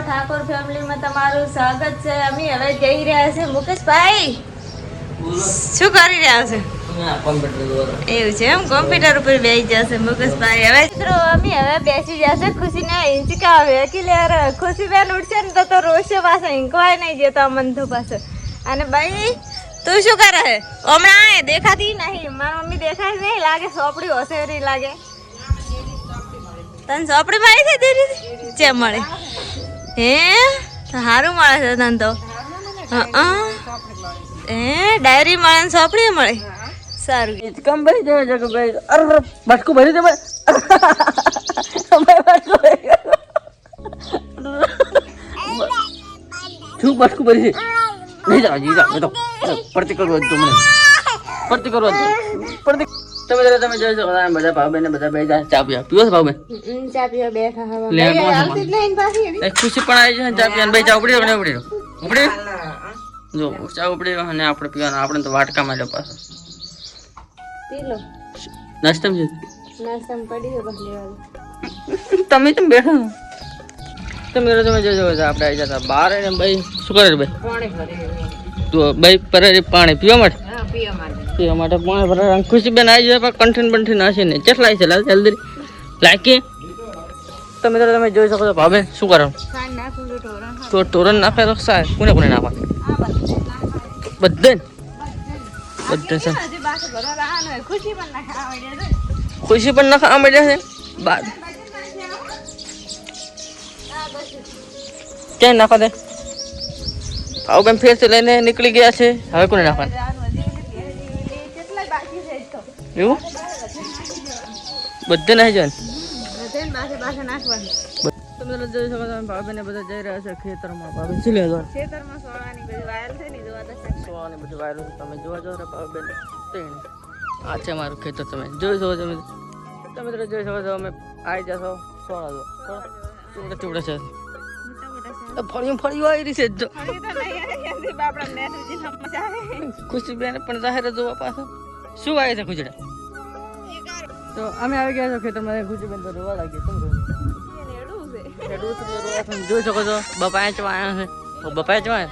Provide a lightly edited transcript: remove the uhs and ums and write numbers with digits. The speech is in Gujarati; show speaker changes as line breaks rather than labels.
ઠાકોર ફેમિલીમાં તમારું સ્વાગત છે. અમે હવે જઈ રહ્યા છે. મુકેશભાઈ શું કરી રહ્યા છે? એવું છે એમ, કોમ્પ્યુટર ઉપર બેસી જશે મુકેશભાઈ. હવે મિત્રો અમે હવે બેસી જશે. ખુશીને હિંચકા વેકી લે. ખુશી બેન ઉઠશે ને તો રોશે પાછો હિંકવાય નહીં જતો મંધુ પાસે. અને ભાઈ તું શું કરે છે હમણાં? દેખાતી નહીં. મારી મમ્મી દેખાય નહીં લાગે. સોપડી હોશેરી લાગે. તને સોપડી મળી છે દીદી? ચે મળે હે? સારું મળે છે તને તો. ડાયરી મળે ને સોપડી મળે. સારું
કમ ભરી દેવા જગો ભાઈ. અરે બટકું ભરી દે ભાઈ. શું બટકું ભરી છે? નહીં જાવ જી જાવ તો પડતી કરવા દો મને. પડતી કરવા દો. પડતી તમે જોઈ શકો બધા ભાવ બહેન બધા બે ચા પીવા પીવો છો ભાવ બહેન?
ચા પીવા બેઠા હવે.
ખુશી પણ આવી છે ચા પીવા. ભાઈ ચા ઉપડી ઉપડી ઉપડી જો ચા ઉપડી અને આપણે પીવાના. આપણે તો વાટકા માંડ્યો પાછો. નાસ્તામાં તમે તમે બેઠા તમે જોજો આપણે આવી જતા બહાર ને ભાઈ શું કરે ભાઈ? તો ભાઈ પરે પાણી પીવા માટે પાણી ભરે. ખુશીબેન આવી જાય પણ કન્ઠીન બંઠીન હશે ને કેટલા છે જલ્દી લાગી. તમે જોઈ શકો છો ભાવે શું કરો? તો ટોરણ નાખે તો સાહેબ કોને કોને નાખવા? બધે બધે ખુશી પણ નાખા મળ્યા છે બાદ ક્યાંય નાખવા દે. ભાવ બેન ફેરથી લઈને નીકળી ગયા છે. હવે કોને નાખવાનું એવું? બધે નાખી જાય. તમે જોઈ શકો છો ભાભીને બધા જઈ રહ્યા છે ખેતરમાં. ભાભી શું લેવા ખેતરમાં સોળાની બધી વાયર છે ને સોળાની બધી વાયર તમે જોવા જાવ ભાભીને. આ છે મારું ખેતર. તમે જોઈ શકો છો. તમે જોઈ શકો છો અમે આવી જશો સોળા જો ચૂડે ચૂડે છે. ફળિયું ફળિયું આવી રહી છે જો. ખુશી બેન પણ જાહેર જોવા પાછો શું આવે છે ખુચડા. તો અમે આવી ગયા છો ખેતરમાં. ખુશી બેન તો રોવા લાગી. જોઈ શકો છો બપાય ચવાયા છે. બપાય ચવાયા